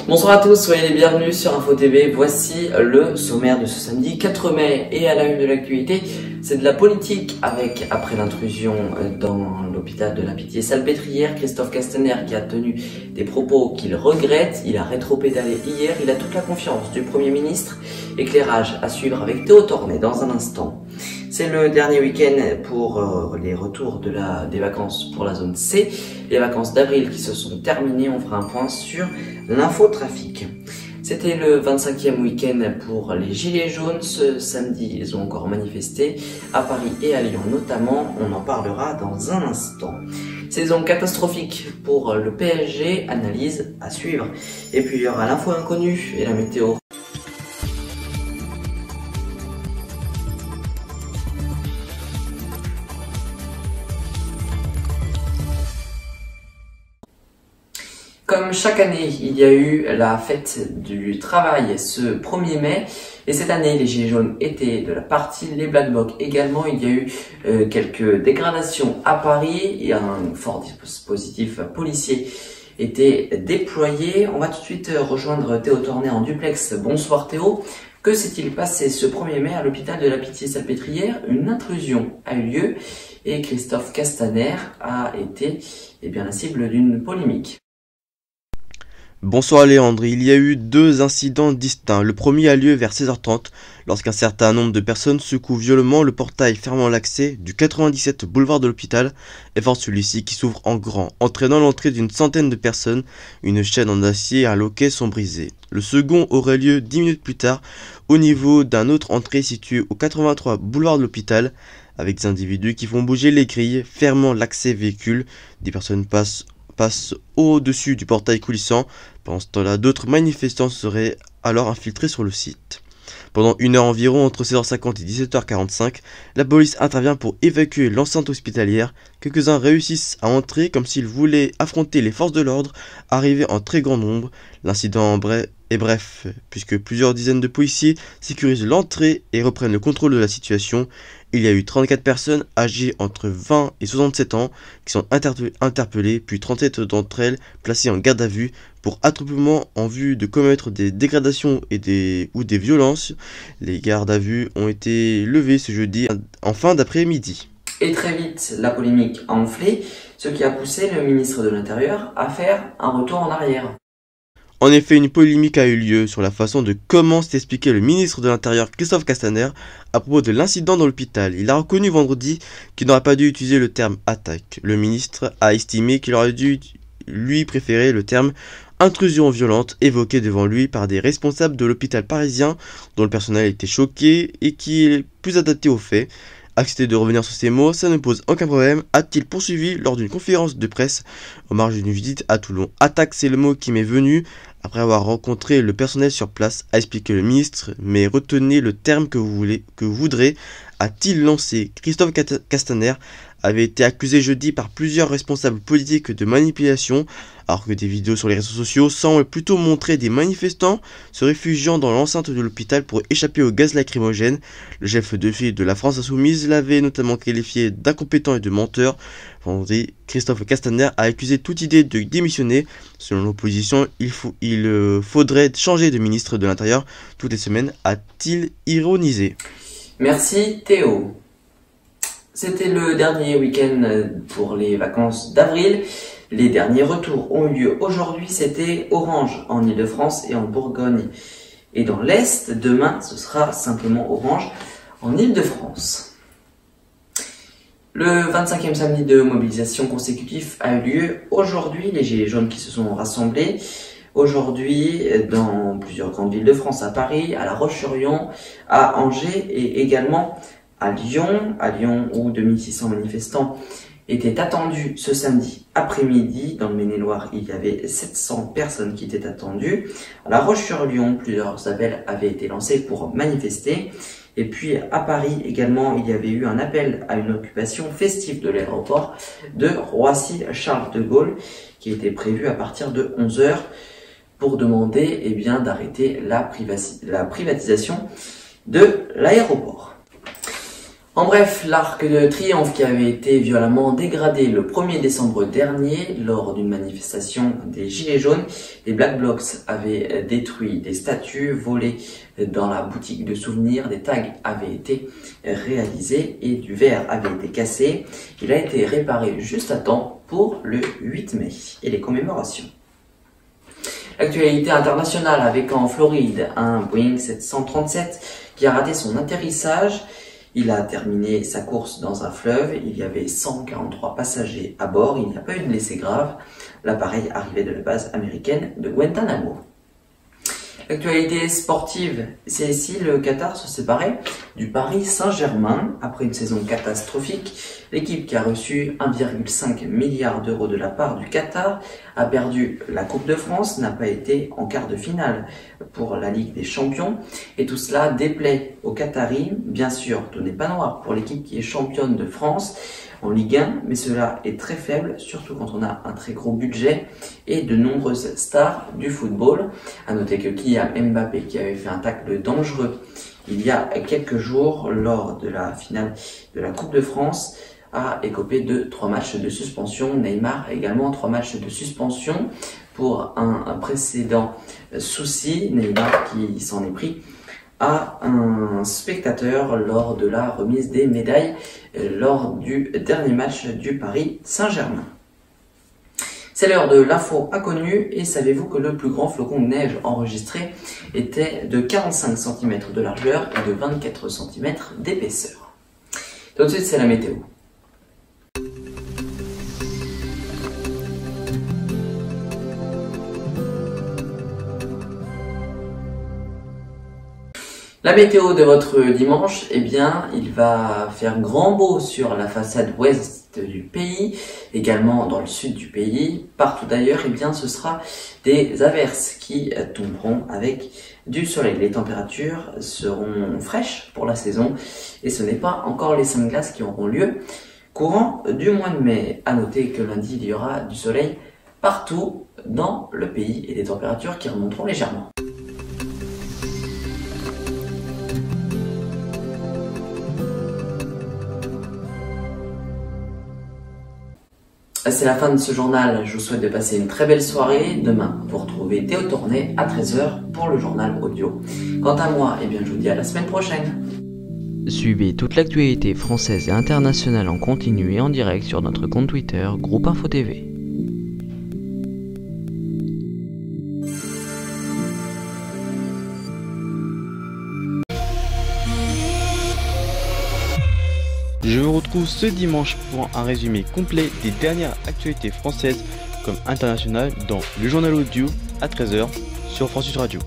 Bonsoir à tous, soyez les bienvenus sur Info TV. Voici le sommaire de ce samedi 4 mai et à la une de l'actualité, c'est de la politique avec, après l'intrusion dans l'hôpital de la Pitié-Salpêtrière, Christophe Castaner qui a tenu des propos qu'il regrette. Il a rétropédalé hier, il a toute la confiance du Premier ministre. Éclairage à suivre avec Théo Tornet dans un instant. C'est le dernier week-end pour les retours des vacances pour la zone C. Les vacances d'avril qui se sont terminées, on fera un point sur l'infotrafic. C'était le 25e week-end pour les Gilets jaunes. Ce samedi, ils ont encore manifesté à Paris et à Lyon notamment. On en parlera dans un instant. Saison catastrophique pour le PSG, analyse à suivre. Et puis il y aura l'info inconnue et la météo. Comme chaque année, il y a eu la fête du travail ce 1er mai et cette année, les Gilets jaunes étaient de la partie, les Black Blocs également. Il y a eu quelques dégradations à Paris et un fort dispositif policier était déployé. On va tout de suite rejoindre Théo Tornet en duplex. Bonsoir Théo. Que s'est-il passé ce 1er mai à l'hôpital de la Pitié-Salpêtrière? Une intrusion a eu lieu et Christophe Castaner a été la cible d'une polémique. Bonsoir Léandre, il y a eu deux incidents distincts. Le premier a lieu vers 16h30 lorsqu'un certain nombre de personnes secouent violemment le portail fermant l'accès du 97 boulevard de l'hôpital et forcent celui-ci qui s'ouvre en grand, entraînant l'entrée d'une centaine de personnes. Une chaîne en acier et un loquet sont brisés. Le second aurait lieu 10 minutes plus tard au niveau d'un autre entrée située au 83 boulevard de l'hôpital avec des individus qui font bouger les grilles fermant l'accès véhicule. Des personnes passent au-dessus du portail coulissant. Pendant ce temps-là, d'autres manifestants seraient alors infiltrés sur le site. Pendant une heure environ, entre 16h50 et 17h45, la police intervient pour évacuer l'enceinte hospitalière. Quelques-uns réussissent à entrer comme s'ils voulaient affronter les forces de l'ordre, arrivées en très grand nombre. L'incident est bref, puisque plusieurs dizaines de policiers sécurisent l'entrée et reprennent le contrôle de la situation. Il y a eu 34 personnes âgées entre 20 et 67 ans qui sont interpellées, puis 37 d'entre elles placées en garde à vue pour attroupement en vue de commettre des dégradations ou des violences. Les gardes à vue ont été levés ce jeudi en fin d'après-midi. Et très vite, la polémique a enflé, ce qui a poussé le ministre de l'Intérieur à faire un retour en arrière. En effet, une polémique a eu lieu sur la façon de comment s'est expliqué le ministre de l'Intérieur Christophe Castaner à propos de l'incident dans l'hôpital. Il a reconnu vendredi qu'il n'aurait pas dû utiliser le terme attaque. Le ministre a estimé qu'il aurait dû lui préférer le terme intrusion violente évoqué devant lui par des responsables de l'hôpital parisien dont le personnel était choqué et qui est plus adapté aux faits. Accepté de revenir sur ces mots, ça ne pose aucun problème, a-t-il poursuivi lors d'une conférence de presse au marge d'une visite à Toulon. Attaque, c'est le mot qui m'est venu après avoir rencontré le personnel sur place, a expliqué le ministre, mais retenez le terme que vous voudrez, a-t-il lancé. Christophe Castaner avait été accusé jeudi par plusieurs responsables politiques de manipulation, alors que des vidéos sur les réseaux sociaux semblent plutôt montrer des manifestants se réfugiant dans l'enceinte de l'hôpital pour échapper au gaz lacrymogène. Le chef de file de la France Insoumise l'avait notamment qualifié d'incompétent et de menteur. Vendredi, Christophe Castaner a accusé toute idée de démissionner. Selon l'opposition, il faudrait changer de ministre de l'Intérieur toutes les semaines, a-t-il ironisé. Merci Théo. C'était le dernier week-end pour les vacances d'avril. Les derniers retours ont eu lieu aujourd'hui. C'était orange en Ile-de-France et en Bourgogne. Et dans l'Est, demain, ce sera simplement orange en Ile-de-France. Le 25e samedi de mobilisation consécutif a eu lieu aujourd'hui. Les Gilets jaunes qui se sont rassemblés aujourd'hui dans plusieurs grandes villes de France, à Paris, à La Roche-sur-Yon, à Angers et également à Lyon où 2600 manifestants étaient attendus ce samedi après-midi. Dans le Maine-et-Loire, il y avait 700 personnes qui étaient attendues. À La Roche-sur-Yon, plusieurs appels avaient été lancés pour manifester. Et puis à Paris également, il y avait eu un appel à une occupation festive de l'aéroport de Roissy-Charles de Gaulle qui était prévu à partir de 11h pour demander d'arrêter la privatisation de l'aéroport. En bref, l'Arc de Triomphe qui avait été violemment dégradé le 1er décembre dernier lors d'une manifestation des Gilets jaunes. Les Black Blocs avaient détruit des statues, volé dans la boutique de souvenirs, des tags avaient été réalisés et du verre avait été cassé. Il a été réparé juste à temps pour le 8 mai et les commémorations. L'actualité internationale avec en Floride un Boeing 737 qui a raté son atterrissage. Il a terminé sa course dans un fleuve, il y avait 143 passagers à bord, il n'y a pas eu de blessés graves. L'appareil arrivait de la base américaine de Guantanamo. L'actualité sportive, c'est ici le Qatar se séparait du Paris Saint-Germain après une saison catastrophique. L'équipe qui a reçu 1,5 milliard d'euros de la part du Qatar a perdu la Coupe de France, n'a pas été en quart de finale pour la Ligue des Champions. Et tout cela déplaît aux Qataris. Bien sûr, tout n'est pas noir pour l'équipe qui est championne de France en Ligue 1, mais cela est très faible, surtout quand on a un très gros budget et de nombreuses stars du football. À noter que Kylian Mbappé, qui avait fait un tacle dangereux il y a quelques jours lors de la finale de la Coupe de France, a écopé de 3 matchs de suspension. Neymar également 3 matchs de suspension pour un précédent souci. Neymar qui s'en est pris à un spectateur lors de la remise des médailles lors du dernier match du Paris Saint-Germain. C'est l'heure de l'info inconnue et savez-vous que le plus grand flocon de neige enregistré était de 45 cm de largeur et de 24 cm d'épaisseur. Tout de suite, c'est la météo. La météo de votre dimanche, eh bien, il va faire grand beau sur la façade ouest du pays, également dans le sud du pays. Partout ailleurs, eh bien, ce sera des averses qui tomberont avec du soleil. Les températures seront fraîches pour la saison et ce n'est pas encore les seins de glace qui auront lieu courant du mois de mai. À noter que lundi, il y aura du soleil partout dans le pays et des températures qui remonteront légèrement. C'est la fin de ce journal, je vous souhaite de passer une très belle soirée. Demain, vous retrouvez Théo Tournet à 13h pour le journal audio. Quant à moi, eh bien, je vous dis à la semaine prochaine. Suivez toute l'actualité française et internationale en continu et en direct sur notre compte Twitter, Groupe Info TV. Je vous retrouve ce dimanche pour un résumé complet des dernières actualités françaises comme internationales dans le journal audio à 13h sur Francis Radio.